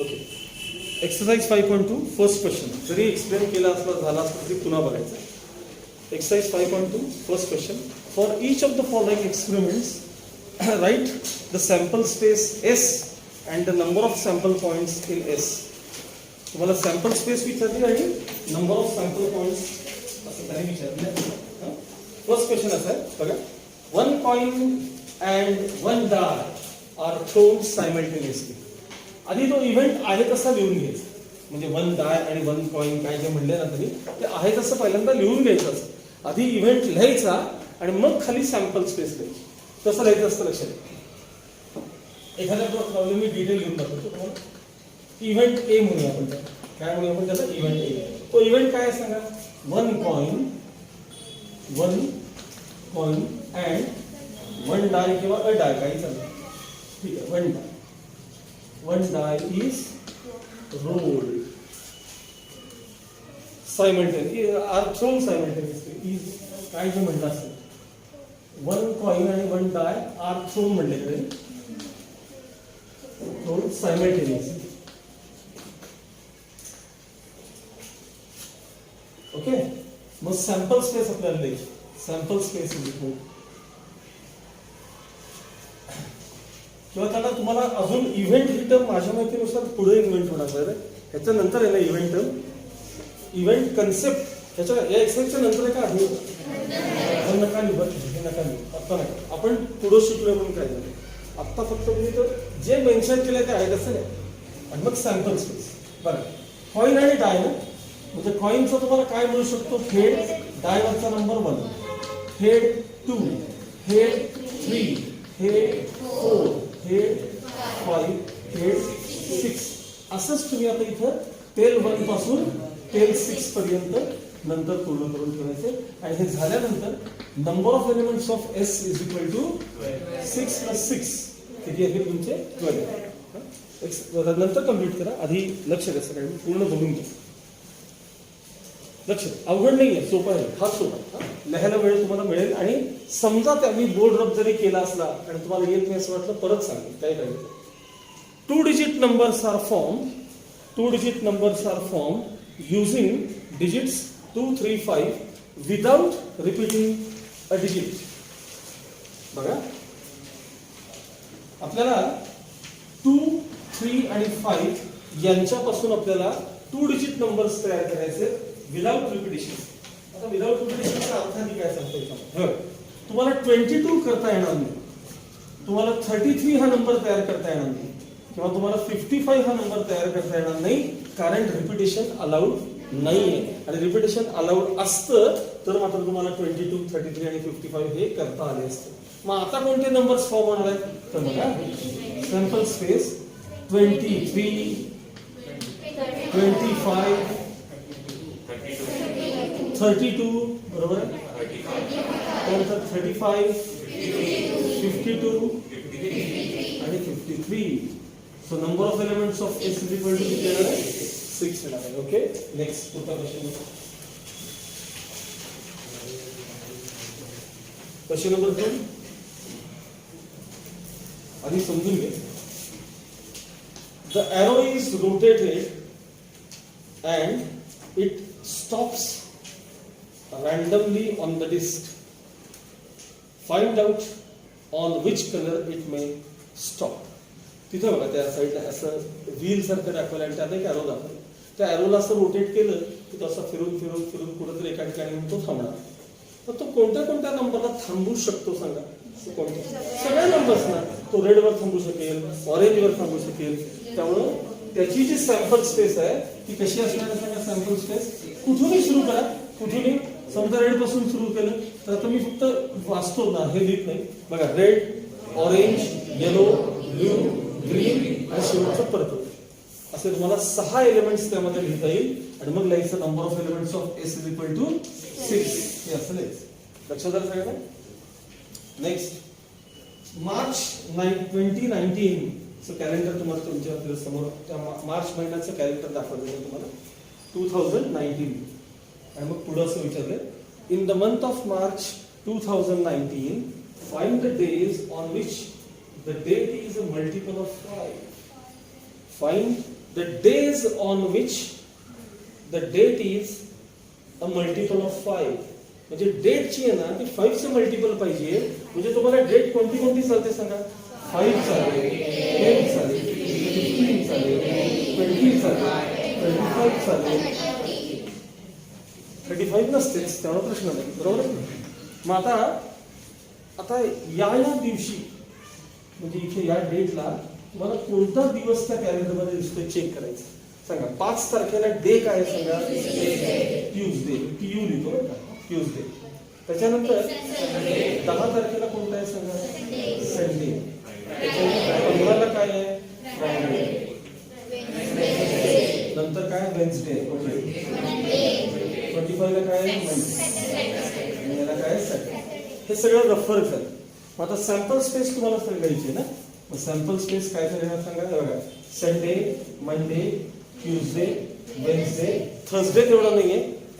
Okay. Exercise 5.2 first question. जरी explain केला असला झाला असला तरी पुन्हा बघायचं. Exercise 5.2 first question. For each of the following experiments right the sample space S and the number of sample points in S. तुम्हाला सॅम्पल स्पेस विचारली आणि नंबर ऑफ सॅम्पल पॉइंट्स असं काही विचारलं. फर्स्ट क्वेश्चन असा आहे बघा. One coin and one die are thrown simultaneously. आधी तो इव्हेंट आहे तसा लिहून घ्यायचा. म्हणजे वन डाय आणि वन कॉइन काय जे म्हणले ना तरी ते आहे तसं पहिल्यांदा लिहून घ्यायचं असं. आधी इव्हेंट लिहायचा आणि मग खाली सॅम्पल स्पेस लिहायची. तसं लिहायचं असतं लक्षात. एखाद्या प्रॉब्लेम मी डिटेल घेऊन दाखवतो तुम्हाला. इव्हेंट ए म्हणूया आपण त्याला. काय म्हणूया आपण त्याला? Event A. तो इव्हेंट काय सांगा? One coin and one die किंवा अ डाय काही चालेल. ठीक आहे. One die is rolled simultaneously are thrown simultaneously is काय जे म्हणलं असेल. वन कॉइन आणि वन डाय आर थ्रोन म्हणले तरी थ्रोन सायमल्टेनियसली. ओके. मग सॅम्पल स्पेस आपल्याला द्यायची. सॅम्पल स्पेस इज इक्वल किंवा त्याला तुम्हाला अजून इव्हेंट ही टर्म माझ्या माहितीनुसार पुढे इन्व्हेंट होणार आहे. ह्याच्यानंतर आहे ना इव्हेंट टर्म. इव्हेंट कन्सेप्ट ह्याच्या या एक्सरसाइजच्या नंतर आहे का आधी नका लिहू. हे नका लिहू आत्ता नाही. आपण पुढे शिकलोय म्हणून काय झालं. आत्ता फक्त तुम्ही तर जे मेन्शन केलंय ते आहे तसं नाही. आणि मग सॅम्पल स्पेस. बरं. कॉइन आणि डाय ना. म्हणजे कॉइनचा तुम्हाला काय मिळू शकतो? हेड. डायवरचा number 1, head 2, head 3, head 4, head 5, head 6. असंच तुम्ही आता इथं टेल 1 पासून टेल 6 पर्यंत नंतर पूर्ण करून ठेवायचे. आणि हे झाल्यानंतर number of elements of S is equal to 6 + 6 किती आहे तुमचे? 12. नंतर कम्प्लीट करा. आधी लक्ष द्या सगळ्यांनी. पूर्ण बघून घ्या. लक्ष. अवघड नाहीये. सोपं आहे. हा सोपा. लिहायला वेळ तुम्हाला मिळेल. आणि समजा त्या मी बोर्ड रब जरी केला असला आणि तुम्हाला येत नाही असं वाटलं परत सांगेल काय करायचं. 2 digit numbers are formed using digits 2, 3, 5 without repeating a digit. बघा. आपल्याला 2, 3 आणि 5 यांच्यापासून आपल्याला 2 digit नंबर्स तयार करायचे विदाउट रिपिटेशन. आता विदाउट रिपिटेशनचा अर्थ काय सांगतो. तुम्हाला 22 करता येणार नाही. तुम्हाला 33 हा नंबर तयार करता येणार नाही. किंवा तुम्हाला 55 हा नंबर तयार करता येणार नाही. कारण रिपिटेशन अलाउड नाहीये. आणि रिपिटेशन अलाउड असतं तर मात्र तुम्हाला 22, 33 आणि 55 हे करता आले असते. मग आता कोणते नंबर्स फॉर्म होणार आहेत तर बघा. सॅम्पल स्पेस 23, 25, 32 बरोबर आहे. त्यानंतर 35, 52 आणि 53. So number of elements of S is equal to किती येणार आहे? 6 येणार आहे. ओके. नेक्स्ट पुढचा क्वेश्चन. Question number 2. आधी समजून घे. The arrow is rotated and it stops randomly on the disc. Find out on which color it may stop. तिथं बघा त्या साईडला असं व्हील सारखं दाखवलं आणि त्यात एक ॲरो दाखवलं. त्या ॲरोला असं रोटेट केलं की तो असं फिरून फिरून फिरून कुठंतरी एका ठिकाणी तो थांबणार. तर तो कोणत्या कोणत्या नंबरला थांबू शकतो सांगा. कोणत्या? सगळ्या नंबर्सना. तो रेडवर थांबू शकेल, ऑरेंजवर थांबू शकेल. त्यामुळं त्याची जी सॅम्पल स्पेस आहे ती कशी असणार आहे सांगा. सॅम्पल स्पेस कुठूनही सुरू करा. कुठूनही. समजा रेड पासून सुरू केलं तर आता मी फक्त वाचतो ना, हे लिहित नाही. बघा. Red, orange, yellow, blue, green आणि शेवटचं पर्पल. असे तुम्हाला 6 एलिमेंट्स त्यामध्ये लिहिता येईल. आणि मग लिहायचं number of elements of S is equal to 6 हे असं लिहायचं. लक्षात आलं सगळ्यांना. नेक्स्ट. मार्च 2019 चं कॅलेंडर तुम्हाला तुमच्या समोर त्या मार्च महिन्याचं कॅलेंडर दाखवलं तुम्हाला 2019. आणि मग पुढे असं विचारलं. In the month of March 2019 find the days on which the date is a multiple of 5. Find the days on which the date is a multiple of 5. म्हणजे डेटची आहे ना ती 5 चे मल्टिपल पाहिजे. म्हणजे तुम्हाला डेट कोणती कोणती चालते सांगा. 5 चालेल, 10 चालेल, 15 चालेल, 20 चालेल, 25 चालेल. 35 नसतेच, त्यामुळे प्रश्न नाही. बरोबर आहे. मग आता या दिवशी म्हणजे इथे या डेटला तुम्हाला कोणता दिवस त्या कॅलेंडरमध्ये दिसतोय चेक करायचं. सांगा 5 तारखेला डे काय सांगा. ट्यूजडे. TU लिहितो बरं का. ट्यूजडे. त्याच्यानंतर 10 तारखेला कोणता आहे सांगा. संडे. त्याच्यानंतर 15ला काय आहे. फ्रायडे. नंतर काय वेन्सडे. ओके. 25ला काय आहे. मंडे. याला काय आहे. सॅटर्डे. हे सगळं रेफर कर. आता सॅम्पल स्पेस तुम्हाला सांगायची ना. मग सॅम्पल स्पेस काय करणार सांगा. बघा Sunday, Monday, Tuesday, Wednesday, Thursday तेवढा नाहीये,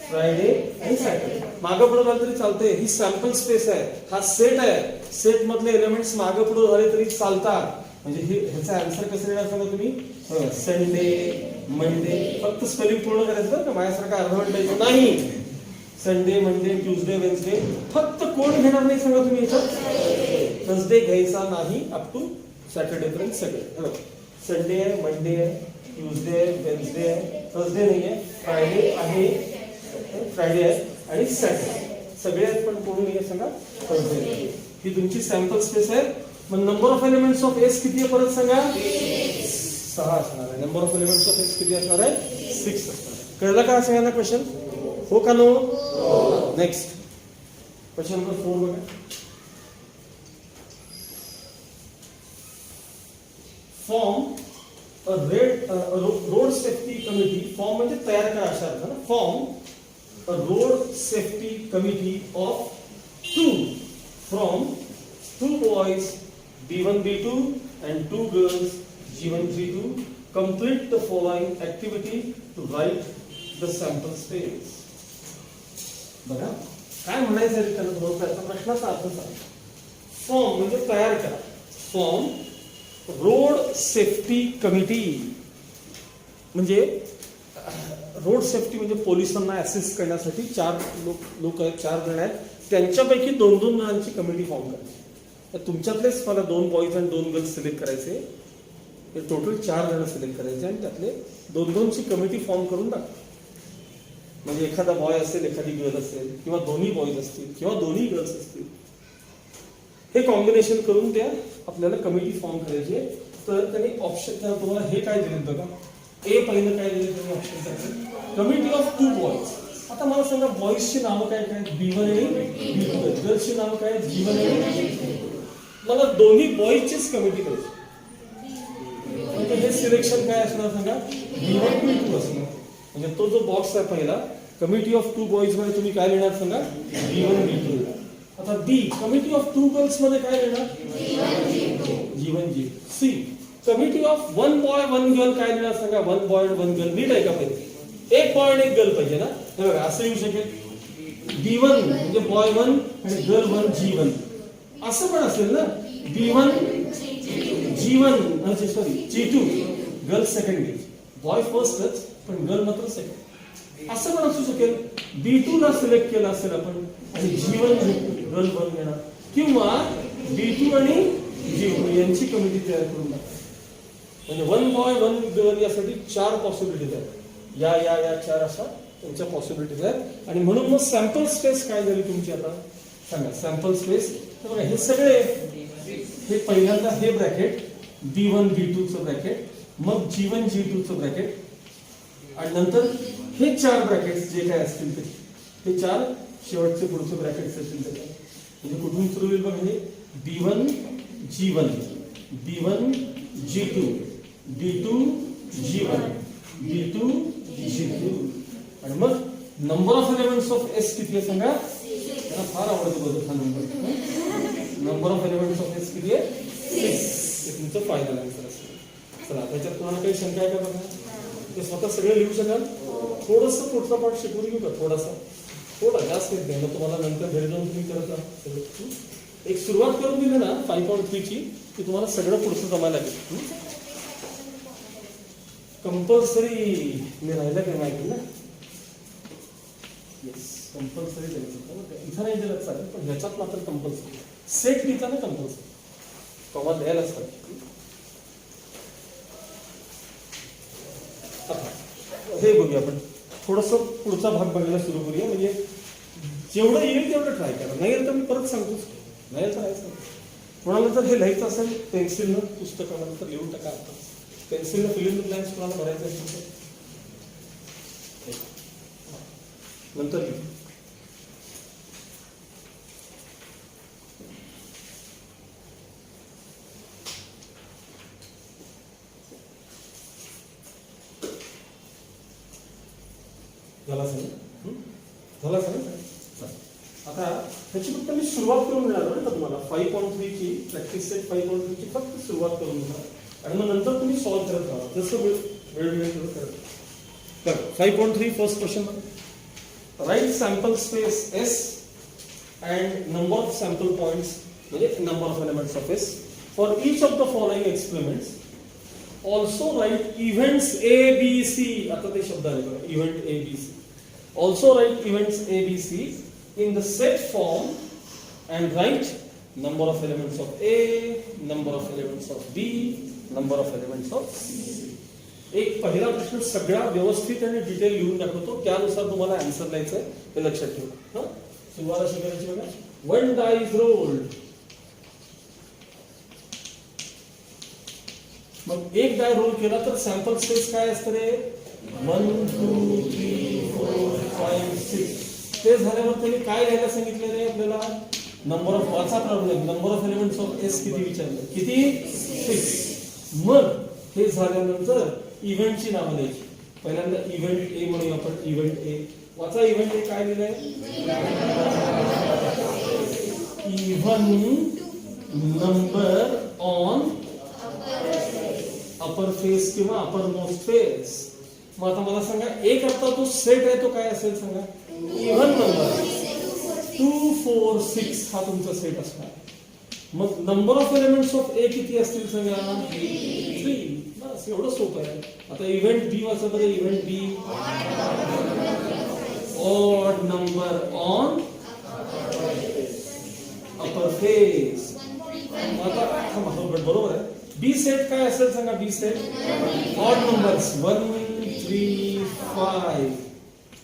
फ्रायडे आणि सॅटर्डे. मागं पुढे झालं तरी चालतंय. ही सॅम्पल स्पेस आहे. हा सेट आहे. सेट मधले एलिमेंट्स मागं पुढे झाले तरी चालतात. म्हणजे हे ह्याचा आन्सर कसं येणार सांगा तुम्ही. Sunday, Monday. फक्त स्पेलिंग पूर्ण करायचं बरं का. माझ्यासारखा अर्धवट द्यायचं नाही. Sunday, Monday, Tuesday, Wednesday. फक्त कोण घेणार नाही सांगा तुम्ही याच्यात. थर्सडे घ्यायचा नाही अप टू सॅटर्डे पर्यंत सगळे. संडे आहे, मंडे आहे, ट्यूजडे आहे, वेन्सडे आहे, थर्सडे नाही आहे, फ्रायडे आहे, फ्रायडे आहे आणि सॅटर्डे सगळे आहेत. पण कोण नाही आहे सांगा. थर्सडे. ही तुमची सॅम्पल स्पेस आहे. मग number of elements of S किती आहे परत सांगा. 6 असणार आहे. Number of elements of S किती असणार आहे. 6 असणार आहे. कळलं का सगळ्यांना क्वेश्चन. हो का नो. नेक्स्ट क्वेश्चन नंबर 4 बघा. Form road safety committee. Form म्हणजे तयार करा अशा अर्थ ना. Form a road safety committee of 2 from 2 boys B1 B2 and 2 girls G1 G2. Complete the following activity to write the sample space. बघा काय म्हणायचं आहे त्याला तुम्हाला. त्याचा प्रश्नाचा अर्थ सांगा. फॉर्म म्हणजे तयार करा. फॉर्म रोड सेफ्टी कमिटी म्हणजे रोड सेफ्टी म्हणजे पोलिसांना असिस्ट करण्यासाठी 4 लोक आहेत. 4 जण आहेत. त्यांच्यापैकी 2-2 जणांची कमिटी फॉर्म करायची. तर तुमच्यातलेच मला 2 बॉईज आणि 2 गर्ल्स सिलेक्ट करायचे. हे टोटल 4 जण सिलेक्ट करायचे आणि त्यातले 2-2 ची कमिटी फॉर्म करून टाका. म्हणजे एखादा बॉय असेल, एखादी गर्ल असेल, किंवा दोन्ही बॉईज असतील किंवा दोन्ही गर्ल्स असतील. हे कॉम्बिनेशन करून त्या आपल्याला कमिटी फॉर्म करायची आहे. तर त्यांनी ऑप्शन तुम्हाला हे काय दिले बघा. ए पहिलं काय दिले त्यांनी ऑप्शन. Committee of 2 boys. आता मला सांगा बॉईजची नावं काय काय. B1 आणि B2. गर्ल्सची नावं काय. G1 आणि G2. मला दोन्ही बॉईजचीच कमिटी करायची. म्हणजे हे सिलेक्शन काय असणार सांगा. B1 B2 असणार. म्हणजे तो जो बॉक्स आहे पहिला कमिटी ऑफ 2 बॉईज मध्ये तुम्ही काय लिहिणार सांगा. B1 B2. आता बी कमिटी ऑफ 2 गर्ल्स मध्ये काय लिहिणार. G1 G2. C committee of 1 boy 1 girl काय लिहिणार सांगा. 1 बॉय 1 गर्ल. नीट आहे का पाहिजे. एक बॉय आणि एक गर्ल पाहिजे ना. हे बघा असं येऊ शकेल. B1 म्हणजे बॉय 1 आणि गर्ल 1 G1. असं पण असेल ना. B1 G1 sorry G2 girl second गेज. बॉय फर्स्टच पण गर्ल मात्र सेकंड. असं पण असू शकेल. B2 ला सिलेक्ट केला असेल आपण आणि G1 गर्ल 1 घेणार. किंवा B2 आणि G1 यांची कमिटी तयार करून टाका. म्हणजे 1 बॉय 1 गर्ल यासाठी 4 पॉसिबिलिटीज आहेत. या 4 अशा त्यांच्या पॉसिबिलिटीज आहेत. आणि म्हणून मग सॅम्पल स्पेस काय झाली तुमची आता सांगा. सॅम्पल स्पेस बघा हे सगळे. हे पहिल्यांदा हे ब्रॅकेट B1 B2 चं ब्रॅकेट, मग G1 G2 चं ब्रॅकेट आणि नंतर हे 4 ब्रॅकेट्स जे काय असतील ते 4 शेवटचे पुढचे ब्रॅकेट्स असतील त्याच्यात. म्हणजे कुठून सुरू होईल बघा. हे B1 G1 B1 G2 B2 G1 B2 G2 आणि मग number of elements of S किती आहे सांगा. मला फार आवडतो बघा हा number. Number of elements of S किती आहे. 6. हे तुमचं फायनल आन्सर असेल. चला त्याच्यात तुम्हाला काही शंका आहे का बघा. ते स्वतः सगळे लिहू शकाल. थोडंसं पुढचा पाठ शिकवून घेऊ का. थोडा जास्त येत नाही. मग तुम्हाला नंतर घरी जाऊन तुम्ही करत राहा. एक सुरुवात करून दिली ना 5.3 ची की तुम्हाला सगळं पुढचं जमायला लागेल. कंपल्सरी मी राहिलं काय माहिती ना. येस, कंपल्सरी द्यायचं होतं. इथं नाही दिलं चालेल, पण ह्याच्यात मात्र कंपल्सरी सेट लिहिता ना कंपल्सरी कॉमा द्यायलाच पाहिजे. हे बघूया आपण थोडंसं पुढचा भाग बघायला सुरू करूया. म्हणजे जेवढं येईल तेवढं ट्राय करा. नाही येईल तर मी परत सांगतोच, नाही येईल तर राहायचं. कोणाला जर हे लिहायचं असेल पेन्सिलनं पुस्तकाला तर लिहून टाका. पेन्सिलनं फिल इन द ब्लँक्स कोणाला भरायचं असेल तर नंतर लिहू. झाला असेल ना? झाला असेल ना? आता ह्याची फक्त मी सुरुवात करून देणार बरं का तुम्हाला. 5.3 ची प्रॅक्टिस सेट 5.3 ची फक्त सुरुवात करून देणार आणि मग नंतर तुम्ही सॉल्व्ह करत राहा जसं वेळ करत. 5.3 first question. Write sample space S and number of sample points म्हणजे number of elements of S for each of the following experiments. Also write events A, B, C. आता ते शब्द आले बघा, event A, B, C. Also write events A, B, C in the set form and write number of elements of A, number of elements of B, number of elements of C. एक पहिला प्रश्न सगळा व्यवस्थित आणि detail लिहून दाखवतो, त्यानुसार तुम्हाला आन्सर द्यायचं आहे, हे लक्षात ठेवा. सुरुवात अशी करायची बघा. One die is rolled. मग एक डाय रोल केला तर सॅम्पल स्पेस काय असतं रे? 1 2 3 4 5 6. ते झाल्यावर त्यांनी काय लिहायला सांगितलं रे आपल्याला? नंबर ऑफ वाचा problem. Number of elements of S किती विचारलं? किती? 6. मग हे झाल्यानंतर इव्हेंटची नावं द्यायची. पहिल्यांदा इव्हेंट ए म्हणूया आपण. इव्हेंट ए वाचा. इव्हेंट ए काय लिहिलंय? Even number on upper face किंवा अपर मोस्ट फेस. मग आता मला सांगा एक आता तो सेट आहे तो काय असेल सांगा? इव्हन नंबर 2 4 6 हा तुमचा सेट असणार. मग नंबर ऑफ एलिमेंट्स ऑफ ए किती असतील सांगा? 3. बस एवढं सोपं आहे. आता इव्हेंट बी वाचा बरं. Event B odd number on upper face. आता बरोबर आहे. बी सेट काय असेल सांगा? B set odd numbers 1 3 5.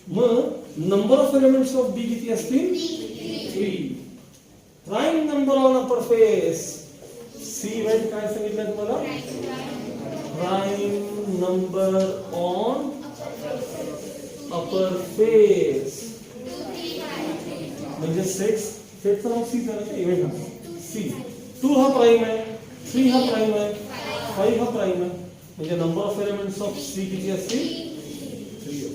मग number of elements of B किती असतील? 3. Prime number on upper face. C event काय सांगितलं तुम्हाला? Prime number on upper face. म्हणजे सेटचं नाव सी झालं का? इव्हेंट हा सी. 2 हा प्राइम आहे, 3 हा प्राइम आहे, 5 हा प्राइम आहे. म्हणजे number of elements of C किती असतील? 3.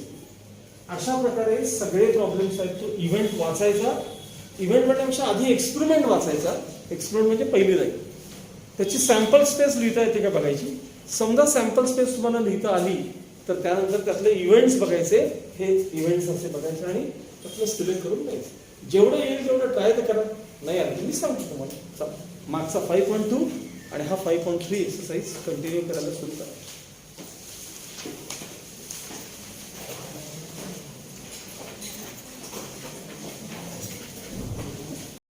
अशा प्रकारे सगळे प्रॉब्लेम्स आहेत. तो इव्हेंट वाचायचा. इव्हेंट म्हणण्यापेक्षा आधी एक्सपेरिमेंट वाचायचा. एक्सपेरिमेंट म्हणजे पहिली राहील. त्याची सॅम्पल स्पेस लिहिता येते का बघायची. समजा सॅम्पल स्पेस तुम्हाला लिहिता आली तर त्यानंतर त्यातले इव्हेंट्स बघायचे. हे इव्हेंट्स असे बघायचे आणि त्यातलं सिलेक्ट करून द्यायचं. जेवढं येईल तेवढं ट्राय तर करा. नाही आलं मी सांगतो तुम्हाला. मागचा 5.2 आणि हा 5.3 एक्सरसाइज कंटिन्यू करायला सुरू करा.